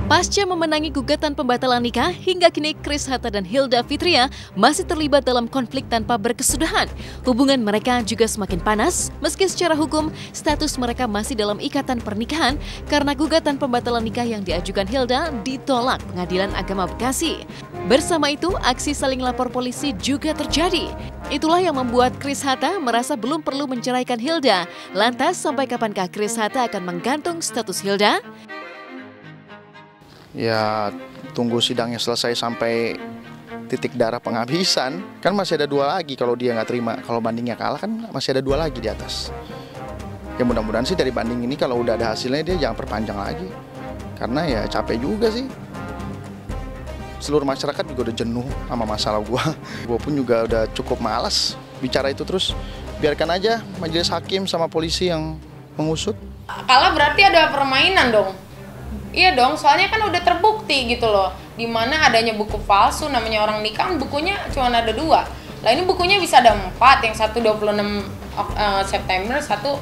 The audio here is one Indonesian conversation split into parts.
Pasca memenangi gugatan pembatalan nikah, hingga kini Chris Hatta dan Hilda Fitria masih terlibat dalam konflik tanpa berkesudahan. Hubungan mereka juga semakin panas, meski secara hukum status mereka masih dalam ikatan pernikahan karena gugatan pembatalan nikah yang diajukan Hilda ditolak Pengadilan Agama Bekasi. Bersama itu, aksi saling lapor polisi juga terjadi. Itulah yang membuat Chris Hatta merasa belum perlu menceraikan Hilda. Lantas, sampai kapankah Chris Hatta akan menggantung status Hilda? Ya, tunggu sidangnya selesai sampai titik darah penghabisan. Kan masih ada 2 lagi kalau dia nggak terima. Kalau bandingnya kalah kan masih ada 2 lagi di atas. Ya mudah-mudahan sih dari banding ini kalau udah ada hasilnya dia jangan perpanjang lagi. Karena ya capek juga sih. Seluruh masyarakat juga udah jenuh sama masalah gua. Gua pun juga udah cukup malas bicara itu terus. Biarkan aja majelis hakim sama polisi yang mengusut. Kalah berarti ada permainan dong. Iya dong, soalnya kan udah terbukti gitu loh. Dimana adanya buku palsu, namanya orang nikah, bukunya cuma ada 2. Lah ini bukunya bisa ada 4, yang satu 26 September, satu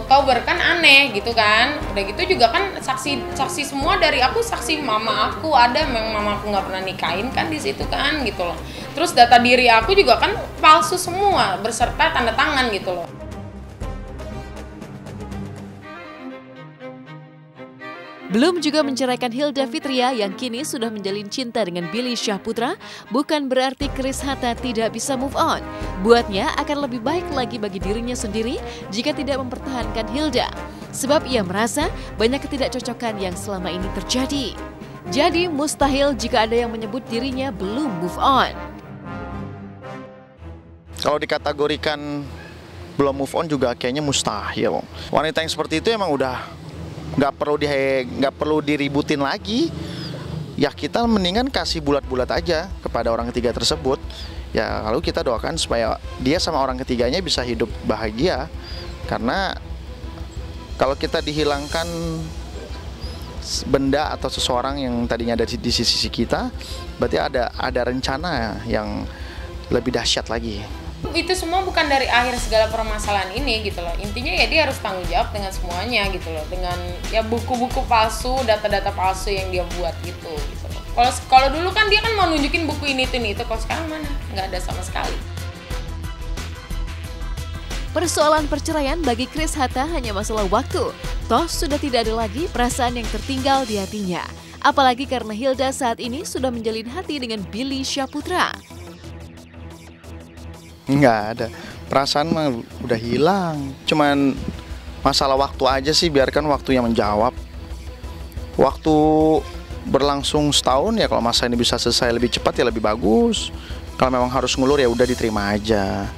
Oktober, kan aneh gitu kan. Udah gitu juga kan saksi semua dari aku, saksi mama aku ada, memang mama aku nggak pernah nikahin kan di situ kan gitu loh. Terus data diri aku juga kan palsu semua, berserta tanda tangan gitu loh. Belum juga menceraikan Hilda Fitria yang kini sudah menjalin cinta dengan Billy Syahputra, bukan berarti Chris Hatta tidak bisa move on. Buatnya akan lebih baik lagi bagi dirinya sendiri jika tidak mempertahankan Hilda. Sebab ia merasa banyak ketidakcocokan yang selama ini terjadi. Jadi mustahil jika ada yang menyebut dirinya belum move on. Kalau dikategorikan belum move on juga kayaknya mustahil. Wanita yang seperti itu emang udah nggak perlu diributin lagi. Ya kita mendingan kasih bulat-bulat aja kepada orang ketiga tersebut. Ya lalu kita doakan supaya dia sama orang ketiganya bisa hidup bahagia. Karena kalau kita dihilangkan benda atau seseorang yang tadinya ada di sisi kita, berarti ada rencana yang lebih dahsyat lagi. Itu semua bukan dari akhir segala permasalahan ini gitu loh. Intinya ya dia harus tanggung jawab dengan semuanya gitu loh. Dengan ya buku-buku palsu, data-data palsu yang dia buat gitu loh. Kalau dulu kan dia kan mau nunjukin buku ini itu, kalau sekarang mana? Nggak ada sama sekali. Persoalan perceraian bagi Chris Hatta hanya masalah waktu. Toh sudah tidak ada lagi perasaan yang tertinggal di hatinya. Apalagi karena Hilda saat ini sudah menjalin hati dengan Billy Syahputra. Nggak ada, perasaan mah udah hilang. Cuman masalah waktu aja sih, biarkan waktu yang menjawab. Waktu berlangsung setahun ya, kalau masa ini bisa selesai lebih cepat ya lebih bagus. Kalau memang harus ngulur ya udah diterima aja.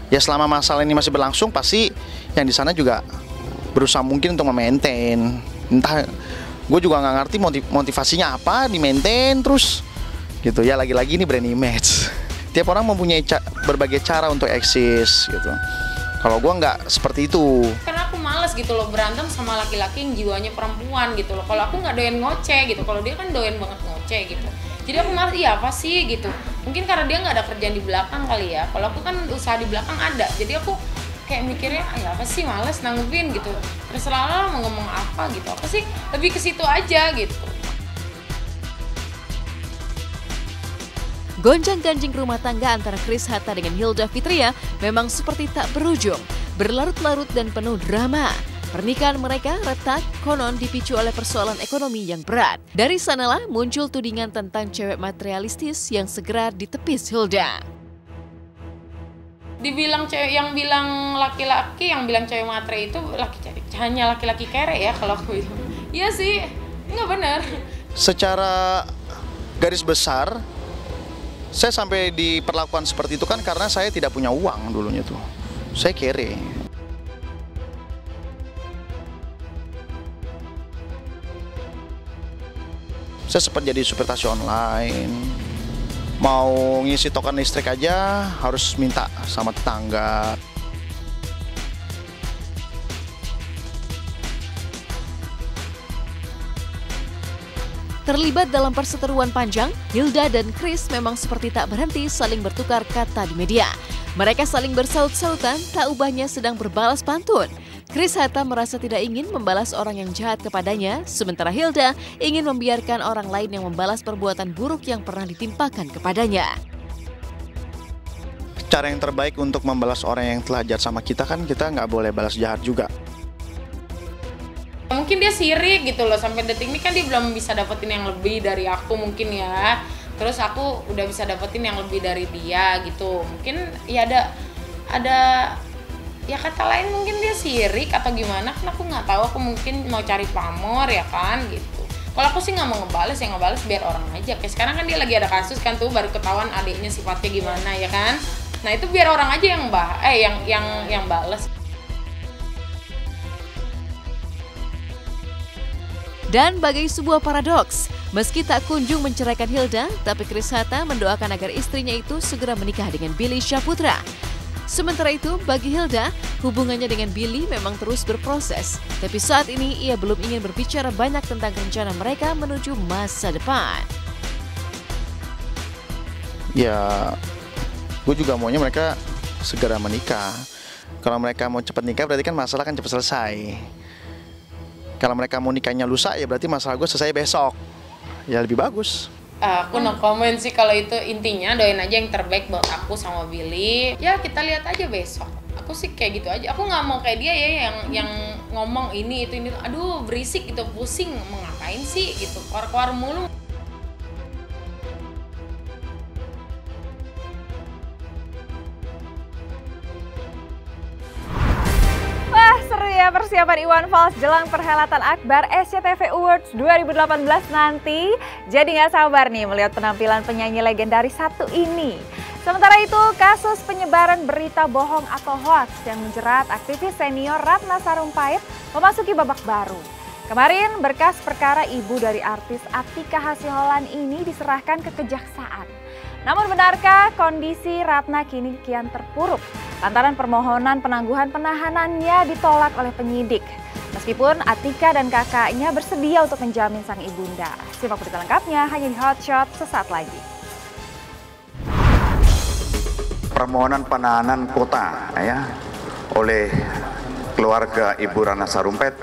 Ya selama masalah ini masih berlangsung pasti yang di sana juga berusaha mungkin untuk memaintain. Entah, gue juga nggak ngerti motivasinya apa di maintain terus gitu ya. Lagi-lagi ini brand image. Tiap orang mempunyai berbagai cara untuk eksis gitu. Kalau gue nggak seperti itu. Karena aku males gitu loh berantem sama laki-laki yang jiwanya perempuan gitu loh. Kalau aku nggak doyan ngoceh gitu. Kalau dia kan doyan banget ngoceh gitu. Jadi aku males, iya apa sih gitu. Mungkin karena dia nggak ada kerjaan di belakang kali ya. Kalau aku kan usaha di belakang ada. Jadi aku kayak mikirnya, ya apa sih males nanggepin gitu. Terserah lah mau ngomong apa gitu. Apa sih, lebih ke situ aja gitu. Gonjang-ganjing rumah tangga antara Chris Hatta dengan Hilda Fitria memang seperti tak berujung, berlarut-larut dan penuh drama. Pernikahan mereka retak konon dipicu oleh persoalan ekonomi yang berat. Dari sanalah muncul tudingan tentang cewek materialistis yang segera ditepis Hilda. Dibilang cewek, yang bilang laki-laki, yang bilang cewek matre itu hanya laki-laki kere ya kalau aku bilang. Iya sih, nggak benar. Secara garis besar, saya sampai diperlakukan seperti itu kan karena saya tidak punya uang dulunya tuh. Saya kere. Saya sempat jadi supir taksi online. Mau ngisi token listrik aja harus minta sama tetangga. Terlibat dalam perseteruan panjang, Hilda dan Chris memang seperti tak berhenti saling bertukar kata di media. Mereka saling bersaut-sautan, tak ubahnya sedang berbalas pantun. Chris Hatta merasa tidak ingin membalas orang yang jahat kepadanya, sementara Hilda ingin membiarkan orang lain yang membalas perbuatan buruk yang pernah ditimpakan kepadanya. Cara yang terbaik untuk membalas orang yang telah jahat sama kita kan kita nggak boleh balas jahat juga. Mungkin dia sirik gitu loh, sampai detik ini kan dia belum bisa dapetin yang lebih dari aku mungkin ya. Terus aku udah bisa dapetin yang lebih dari dia gitu. Mungkin ya ada ya kata lain, mungkin dia sirik atau gimana, kan aku nggak tahu. Aku mungkin mau cari pamor ya kan gitu. Kalau aku sih nggak mau ngebales, ya ngebales biar orang aja. Kayak sekarang kan dia lagi ada kasus kan tuh, baru ketahuan adiknya sifatnya gimana ya kan. Nah itu biar orang aja yang bales. Dan bagai sebuah paradoks, meski tak kunjung menceraikan Hilda, tapi Chris Hatta mendoakan agar istrinya itu segera menikah dengan Billy Syahputra. Sementara itu, bagi Hilda, hubungannya dengan Billy memang terus berproses. Tapi saat ini ia belum ingin berbicara banyak tentang rencana mereka menuju masa depan. Ya, gue juga maunya mereka segera menikah. Kalau mereka mau cepat nikah berarti kan masalah kan cepat selesai. Kalau mereka mau nikahnya lusa ya berarti masalah gue selesai besok. Ya lebih bagus. Aku no comment sih kalau itu, intinya doain aja yang terbaik buat aku sama Billy. Ya kita lihat aja besok. Aku sih kayak gitu aja. Aku nggak mau kayak dia ya yang ngomong ini itu. Aduh berisik gitu, pusing. Mau ngapain sih gitu, keluar mulu. Wah, seru ya persiapan Iwan Fals jelang perhelatan Akbar SCTV Awards 2018 nanti. Jadi nggak sabar nih melihat penampilan penyanyi legendaris satu ini. Sementara itu, kasus penyebaran berita bohong atau hoax yang menjerat aktivis senior Ratna Sarumpait memasuki babak baru. Kemarin, berkas perkara ibu dari artis Atika Hasiholan ini diserahkan ke kejaksaan. Namun benarkah kondisi Ratna kini kian terpuruk lantaran permohonan penangguhan penahanannya ditolak oleh penyidik? Meskipun Atika dan kakaknya bersedia untuk menjamin sang ibunda. Simak berita lengkapnya hanya di Hot Shot sesaat lagi. Permohonan penahanan kota ya oleh keluarga Ibu Ratna Sarumpait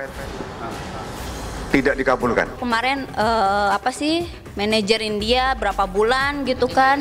tidak dikabulkan. Kemarin manajerin dia berapa bulan gitu kan.